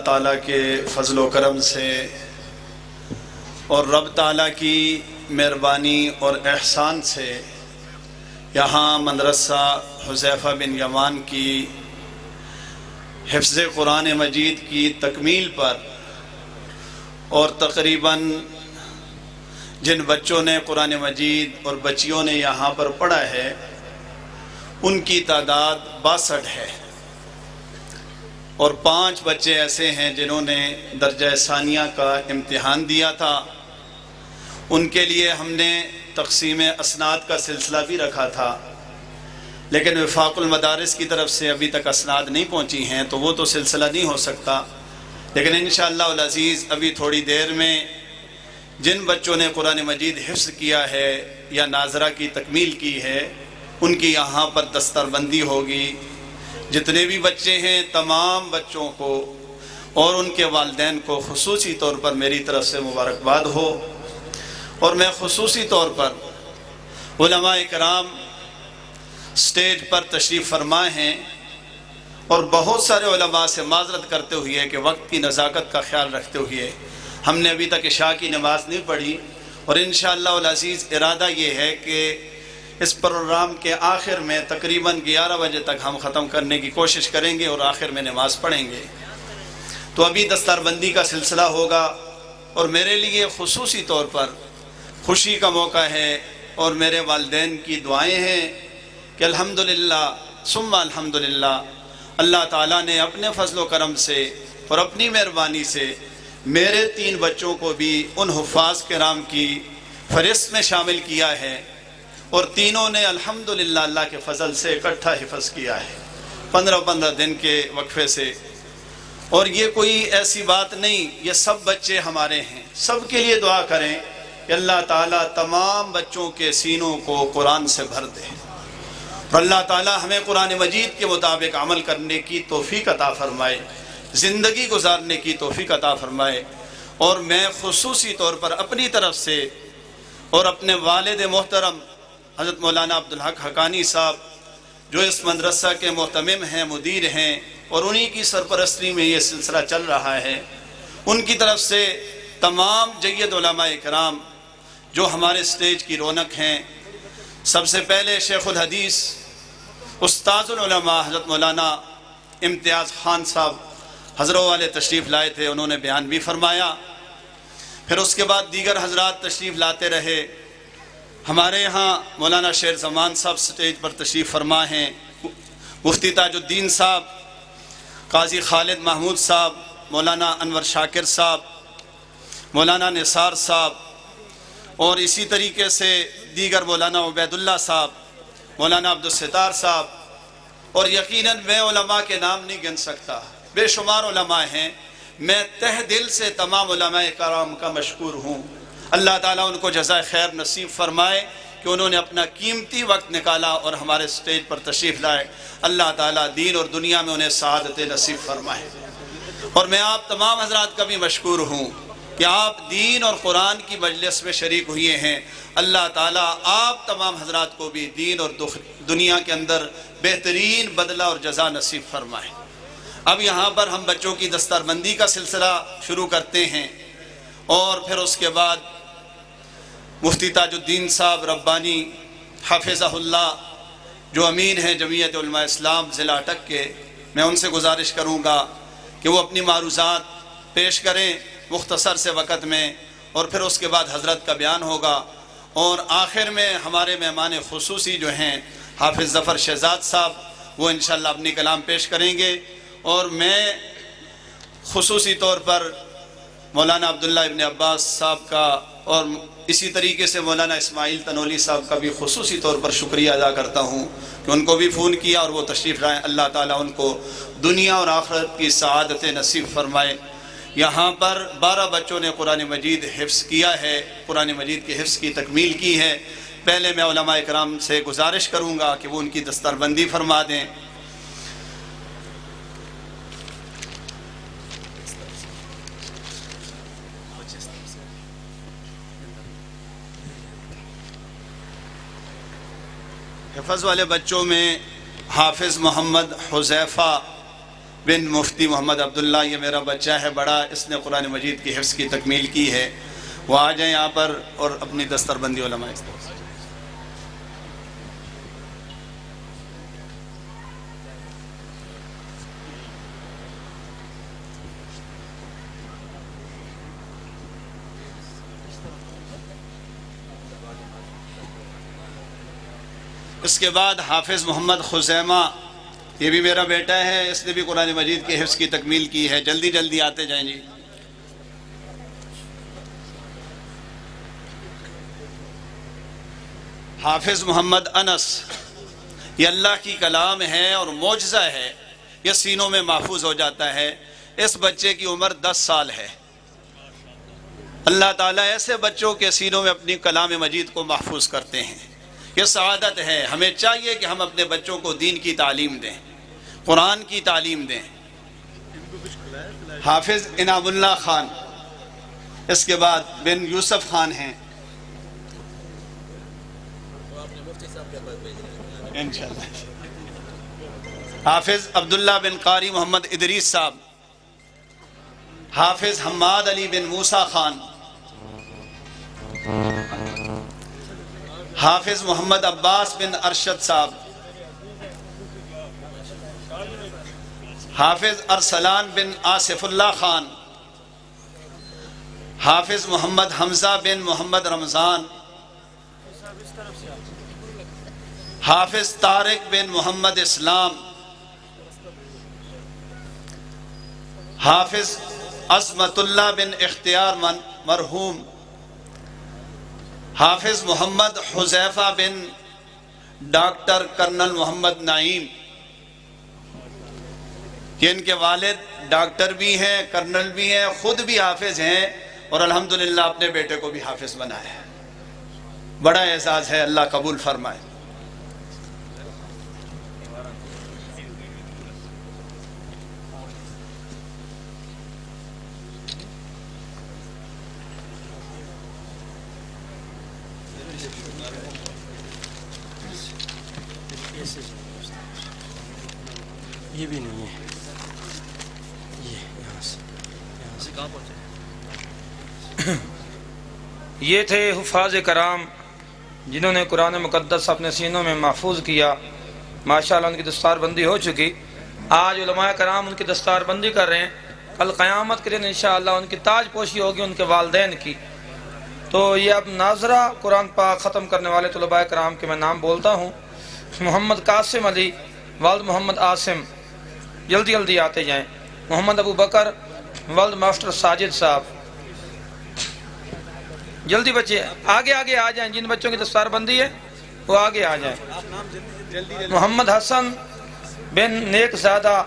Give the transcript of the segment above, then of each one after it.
تعالیٰ کے فضل و کرم سے اور رب تعالیٰ کی مہربانی اور احسان سے یہاں مدرسہ حذیفہ بن یمان کی حفظ قرآن مجید کی تکمیل پر اور تقریباً جن بچوں نے قرآن مجید اور بچیوں نے یہاں پر پڑھا ہے ان کی تعداد 62 ہے، اور 5 بچے ایسے ہیں جنہوں نے درجہ ثانیہ کا امتحان دیا تھا۔ ان کے لیے ہم نے تقسیم اسناد کا سلسلہ بھی رکھا تھا، لیکن وفاق المدارس کی طرف سے ابھی تک اسناد نہیں پہنچی ہیں تو وہ تو سلسلہ نہیں ہو سکتا، لیکن انشاءاللہ العزیز ابھی تھوڑی دیر میں جن بچوں نے قرآن مجید حفظ کیا ہے یا ناظرہ کی تکمیل کی ہے ان کی یہاں پر دستر بندی ہوگی۔ جتنے بھی بچے ہیں تمام بچوں کو اور ان کے والدین کو خصوصی طور پر میری طرف سے مبارکباد ہو، اور میں خصوصی طور پر علماء کرام سٹیج پر تشریف فرما ہیں، اور بہت سارے علماء سے معذرت کرتے ہوئے کہ وقت کی نزاکت کا خیال رکھتے ہوئے ہم نے ابھی تک عشاء کی نماز نہیں پڑھی، اور انشاءاللہ العزیز ارادہ یہ ہے کہ اس پروگرام کے آخر میں تقریباً 11 بجے تک ہم ختم کرنے کی کوشش کریں گے اور آخر میں نماز پڑھیں گے۔ تو ابھی دستار بندی کا سلسلہ ہوگا، اور میرے لیے خصوصی طور پر خوشی کا موقع ہے اور میرے والدین کی دعائیں ہیں کہ الحمدللہ ثم الحمدللہ اللہ تعالیٰ نے اپنے فضل و کرم سے اور اپنی مہربانی سے میرے 3 بچوں کو بھی ان حفاظ کرام کی فہرست میں شامل کیا ہے، اور تینوں نے الحمدللہ اللہ کے فضل سے اکٹھا حفظ کیا ہے 15 دن کے وقفے سے۔ اور یہ کوئی ایسی بات نہیں، یہ سب بچے ہمارے ہیں، سب کے لیے دعا کریں کہ اللہ تعالیٰ تمام بچوں کے سینوں کو قرآن سے بھر دے، اور اللہ تعالیٰ ہمیں قرآن مجید کے مطابق عمل کرنے کی توفیق عطا فرمائے، زندگی گزارنے کی توفیق عطا فرمائے۔ اور میں خصوصی طور پر اپنی طرف سے اور اپنے والد محترم حضرت مولانا عبدالحق حقانی صاحب جو اس مدرسہ کے محتمم ہیں، مدیر ہیں، اور انہی کی سرپرستی میں یہ سلسلہ چل رہا ہے، ان کی طرف سے تمام جید علماء کرام جو ہمارے سٹیج کی رونق ہیں، سب سے پہلے شیخ الحدیث استاذ العلماء حضرت مولانا امتیاز خان صاحب حضروں والے تشریف لائے تھے، انہوں نے بیان بھی فرمایا۔ پھر اس کے بعد دیگر حضرات تشریف لاتے رہے۔ ہمارے ہاں مولانا شیر زمان صاحب سٹیج پر تشریف فرما ہیں، مفتی تاج الدین صاحب، قاضی خالد محمود صاحب، مولانا انور شاکر صاحب، مولانا نثار صاحب، اور اسی طریقے سے دیگر مولانا عبید اللہ صاحب، مولانا عبدالستار صاحب، اور یقیناً میں علماء کے نام نہیں گن سکتا، بے شمار علماء ہیں۔ میں تہ دل سے تمام علماء کرام کا مشکور ہوں، اللہ تعالیٰ ان کو جزائے خیر نصیب فرمائے کہ انہوں نے اپنا قیمتی وقت نکالا اور ہمارے سٹیج پر تشریف لائے۔ اللہ تعالیٰ دین اور دنیا میں انہیں سعادت نصیب فرمائے۔ اور میں آپ تمام حضرات کا بھی مشکور ہوں کہ آپ دین اور قرآن کی مجلس میں شریک ہوئے ہیں۔ اللہ تعالیٰ آپ تمام حضرات کو بھی دین اور دنیا کے اندر بہترین بدلہ اور جزا نصیب فرمائے۔ اب یہاں پر ہم بچوں کی دستار بندی کا سلسلہ شروع کرتے ہیں، اور پھر اس کے بعد مفتی تاج الدین صاحب ربانی حافظہ اللہ جو امین ہیں جمعیت علماء اسلام ضلع اٹک کے، میں ان سے گزارش کروں گا کہ وہ اپنی معروضات پیش کریں مختصر سے وقت میں، اور پھر اس کے بعد حضرت کا بیان ہوگا، اور آخر میں ہمارے مہمان خصوصی جو ہیں حافظ ظفر شہزاد صاحب وہ انشاءاللہ اپنی کلام پیش کریں گے۔ اور میں خصوصی طور پر مولانا عبداللہ ابن عباس صاحب کا اور اسی طریقے سے مولانا اسماعیل تنولی صاحب کا بھی خصوصی طور پر شکریہ ادا کرتا ہوں کہ ان کو بھی فون کیا اور وہ تشریف لائیں۔ اللہ تعالیٰ ان کو دنیا اور آخرت کی سعادت نصیب فرمائے۔ یہاں پر 12 بچوں نے قرآن مجید حفظ کیا ہے، قرآن مجید کے حفظ کی تکمیل کی ہے۔ پہلے میں علماء کرام سے گزارش کروں گا کہ وہ ان کی دستار بندی فرما دیں۔ حفظ والے بچوں میں حافظ محمد حذیفہ بن مفتی محمد عبداللہ، یہ میرا بچہ ہے بڑا، اس نے قرآن مجید کی حفظ کی تکمیل کی ہے، وہ آ جائیں یہاں پر اور اپنی دستر بندی علماء سے۔ اس کے بعد حافظ محمد خزیمہ، یہ بھی میرا بیٹا ہے، اس نے بھی قرآن مجید کی حفظ کی تکمیل کی ہے، جلدی جلدی آتے جائیں جی۔ حافظ محمد انس، یہ اللہ کی کلام ہے اور معجزہ ہے، یہ سینوں میں محفوظ ہو جاتا ہے۔ اس بچے کی عمر 10 سال ہے۔ اللہ تعالیٰ ایسے بچوں کے سینوں میں اپنی کلام مجید کو محفوظ کرتے ہیں، یہ سعادت ہے۔ ہمیں چاہیے کہ ہم اپنے بچوں کو دین کی تعلیم دیں، قرآن کی تعلیم دیں۔ حافظ انعام اللہ خان، اس کے بعد بن یوسف خان ہیں انشاءاللہ۔ حافظ عبداللہ بن قاری محمد ادریس صاحب، حافظ حماد علی بن موسیٰ خان، حافظ محمد عباس بن ارشد صاحب، حافظ ارسلان بن آصف اللہ خان، حافظ محمد حمزہ بن محمد رمضان، حافظ طارق بن محمد اسلام، حافظ عظمت اللہ بن اختیار مرحوم، حافظ محمد حذیفہ بن ڈاکٹر کرنل محمد نعیم، کہ ان کے والد ڈاکٹر بھی ہیں، کرنل بھی ہیں، خود بھی حافظ ہیں اور الحمدللہ اپنے بیٹے کو بھی حافظ بنایا ہے۔ بڑا اعزاز ہے، اللہ قبول فرمائے۔ یہ بھی نہیں ہے، یہ یہاں سے کہاں پہنچے؟ یہ تھے حفاظ کرام جنہوں نے قرآن مقدس اپنے سینوں میں محفوظ کیا۔ ماشاءاللہ ان کی دستار بندی ہو چکی، آج علماء کرام ان کی دستار بندی کر رہے ہیں، کل قیامت کے دن انشاءاللہ ان کی تاج پوشی ہوگی ان کے والدین کی۔ تو یہ اب ناظرہ قرآن پاک ختم کرنے والے طلباء کرام کے میں نام بولتا ہوں۔ محمد قاسم علی والد محمد عاصم، جلدی جلدی آتے جائیں۔ محمد ابو بکر والد ماسٹر ساجد صاحب، جلدی بچے آگے آگے آ جائیں، جن بچوں کی دستار بندی ہے وہ آگے آ جائیں۔ محمد حسن بن نیک زادہ،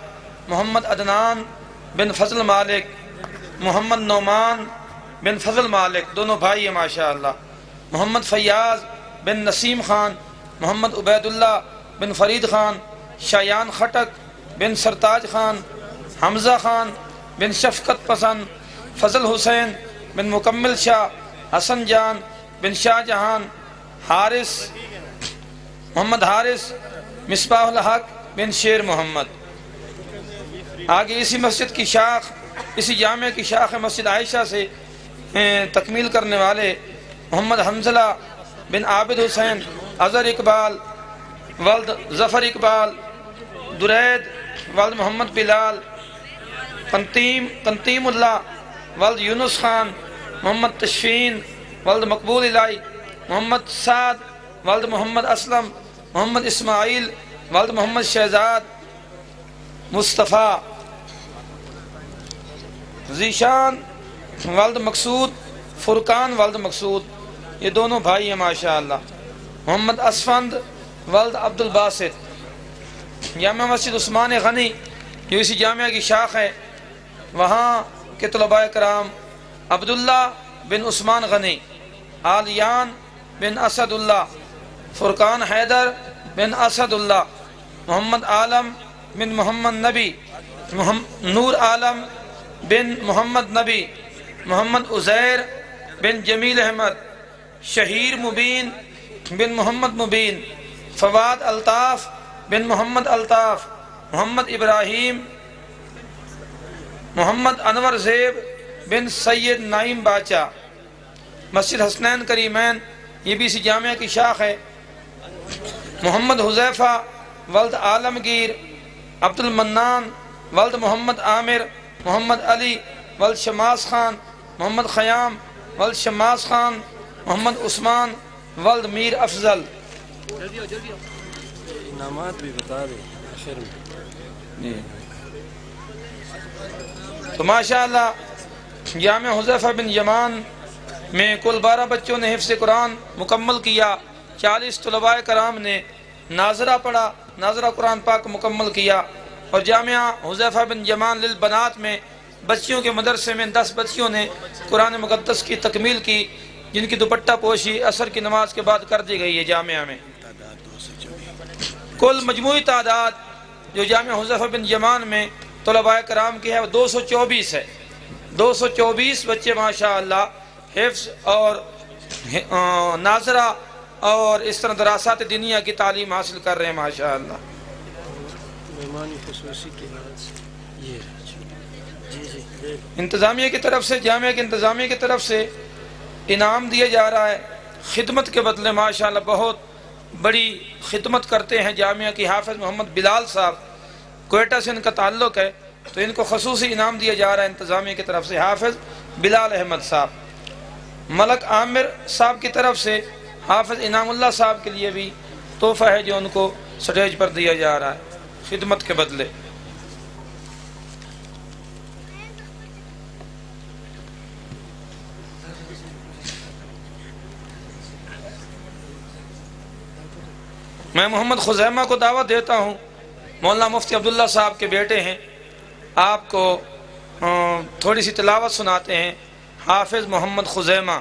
محمد عدنان بن فضل مالک، محمد نعمان بن فضل مالک، دونوں بھائی ہیں ماشاءاللہ۔ محمد فیاض بن نسیم خان، محمد عبید اللہ بن فرید خان، شایان خٹک بن سرتاج خان، حمزہ خان بن شفقت پسند، فضل حسین بن مکمل شاہ، حسن جان بن شاہ جہان، حارث محمد حارث، مصباح الحق بن شیر محمد۔ آگے اسی مسجد کی شاخ، اسی جامعہ کی شاخ مسجد عائشہ سے تکمیل کرنے والے محمد حنظلہ بن عابد حسین، اظہر اقبال ولد ظفر اقبال، درید ولد محمد بلال، قنتیم اللہ ولد یونس خان، محمد تشفین ولد مقبول الہی، محمد سعد ولد محمد اسلم، محمد اسماعیل ولد محمد شہزاد مصطفیٰ، ذیشان ولد مقصود، فرقان ولد مقصود، یہ دونوں بھائی ہیں ماشاءاللہ۔ محمد اسفند ولد عبد الباسط، جامعہ مسجد عثمان غنی جو اسی جامعہ کی شاخ ہے، وہاں کے طلباء کرام عبداللہ بن عثمان غنی، آلیان بن اسد اللہ، فرقان حیدر بن اسد اللہ، محمد عالم بن محمد نبی، نور عالم بن محمد نبی، محمد عزیر بن جمیل احمد، شہیر مبین بن محمد مبین، فواد الطاف بن محمد الطاف، محمد ابراہیم محمد انور زیب بن سید نعیم باچا، مسجد حسنین کریمین، یہ بھی اسی جامعہ کی شاخ ہے۔ محمد حذیفہ ولد عالمگیر، عبد المنان ولد محمد عامر، محمد علی ولد شماس خان، محمد خیام ولد شماس خان، محمد عثمان ولد میر افضل۔ انعامات بھی بتا دیں آخر میں۔ تو ماشاءاللہ جامعہ حذیفہ بن یمان میں کل 12 بچوں نے حفظ قرآن مکمل کیا، 40 طلباء کرام نے ناظرہ پڑھا، ناظرہ قرآن پاک مکمل کیا، اور جامعہ حذیفہ بن یمان للبنات میں بچیوں کے مدرسے میں 10 بچیوں نے قرآن مقدس کی تکمیل کی، جن کی دوپٹہ پوشی عصر کی نماز کے بعد کر دی گئی ہے جامعہ میں۔ کل مجموعی تعداد جو جامعہ حذیفہ بن یمان میں طلباء کرام کی ہے وہ 224 ہے۔ 224 بچے ماشاءاللہ حفظ اور ناظرہ اور اس طرح دراسات دینیا کی تعلیم حاصل کر رہے ہیں ماشاءاللہ۔ مہمانی خصوصی کے بعد یہ جی انتظامیہ کی طرف سے، جامعہ کی انتظامیہ کی طرف سے انعام دیا جا رہا ہے خدمت کے بدلے۔ ماشاءاللہ بہت بڑی خدمت کرتے ہیں جامعہ کی حافظ محمد بلال صاحب، کوئٹہ سے ان کا تعلق ہے، تو ان کو خصوصی انعام دیا جا رہا ہے انتظامیہ کی طرف سے، حافظ بلال احمد صاحب۔ ملک عامر صاحب کی طرف سے حافظ انعام اللہ صاحب کے لیے بھی تحفہ ہے جو ان کو سٹیج پر دیا جا رہا ہے خدمت کے بدلے۔ میں محمد خزیمہ کو دعوت دیتا ہوں، مولانا مفتی عبداللہ صاحب کے بیٹے ہیں، آپ کو تھوڑی سی تلاوت سناتے ہیں، حافظ محمد خزیمہ۔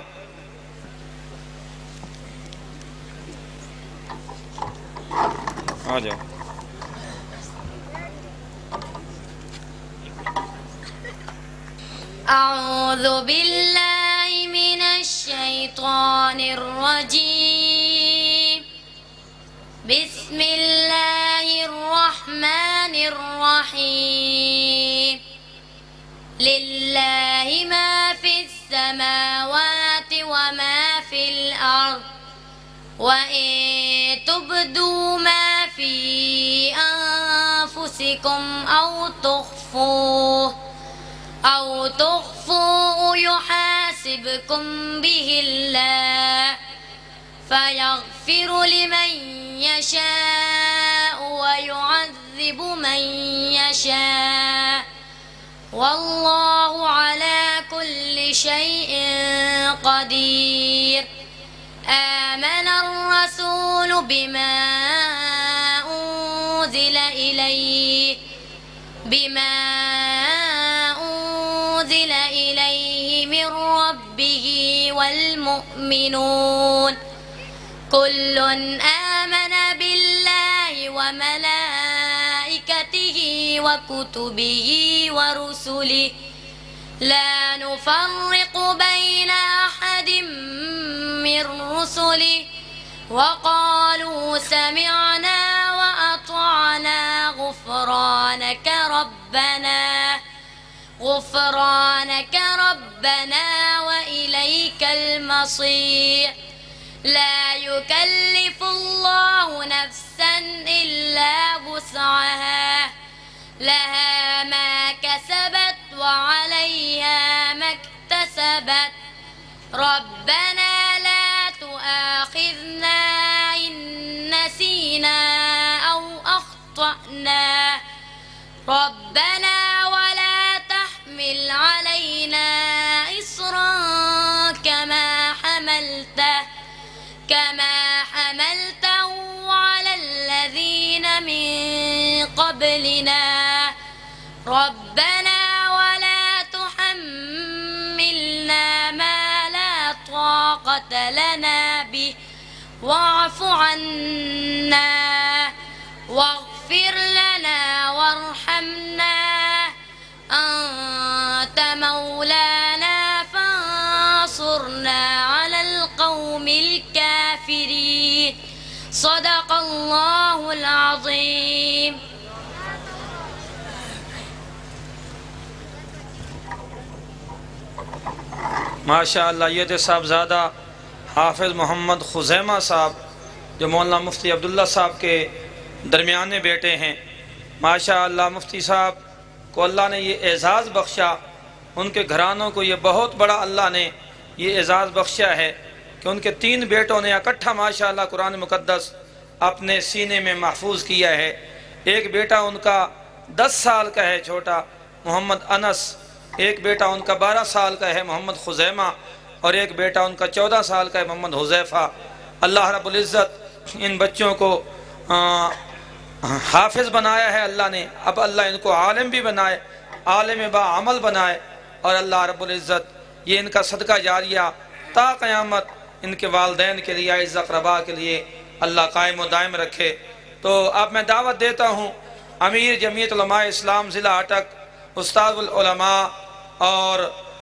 آ جاؤ۔ اعوذ باللہ من الشیطان الرجیم، بسم اللہ الرحمن الرحیم، للہ ما فی السماوات وما فی الارض، وَإِن تُبْدُوا مَا فِي أَنفُسِكُمْ أَوْ تُخْفُوهُ يُحَاسِبْكُم بِهِ اللَّهُ فَيَغْفِرُ لِمَن يَشَاءُ وَيُعَذِّبُ مَن يَشَاءُ وَاللَّهُ عَلَى كُلِّ شَيْءٍ قَدِيرٌ۔ آمن الرسول بما أنزل إليه من ربه والمؤمنون كل آمن بالله وملائكته وكتبه ورسله لا نفرق بين أحد من رسله وقالوا سمعنا وأطعنا غفرانك ربنا وإليك المصير۔ لا يكلف الله نفسا إلا وسعها، لها ما كسبت وعليها ما اكتسبت، ربنا لا تؤاخذنا إن نسينا أو أخطأنا، ربنا ولا تحمل علينا إصرا كما حملته على الذين من قبلنا، ربنا ولا تحملنا ما لا طاقة لنا به واعف عنا واغفر لنا وارحمنا أنت مولانا فانصرنا على القوم الكافرين۔ صدق الله العظيم۔ ماشاءاللہ یہ تھے صاحبزادہ حافظ محمد خزیمہ صاحب جو مولانا مفتی عبداللہ صاحب کے درمیانے بیٹے ہیں۔ ماشاءاللہ مفتی صاحب کو اللہ نے یہ اعزاز بخشا، ان کے گھرانوں کو یہ بہت بڑا اللہ نے یہ اعزاز بخشا ہے کہ ان کے 3 بیٹوں نے اکٹھا ماشاءاللہ قرآن مقدس اپنے سینے میں محفوظ کیا ہے۔ ایک بیٹا ان کا 10 سال کا ہے چھوٹا محمد انس، ایک بیٹا ان کا 12 سال کا ہے محمد خزیمہ، اور ایک بیٹا ان کا 14 سال کا ہے محمد حذیفہ۔ اللہ رب العزت ان بچوں کو حافظ بنایا ہے اللہ نے، اب اللہ ان کو عالم بھی بنائے، عالم با عمل بنائے، اور اللہ رب العزت یہ ان کا صدقہ جاریہ تا قیامت ان کے والدین کے لیے، اعزاء اقربا کے لیے اللہ قائم و دائم رکھے۔ تو اب میں دعوت دیتا ہوں امیر جمعیت علماء اسلام ضلع اٹک، استاد العلماء اور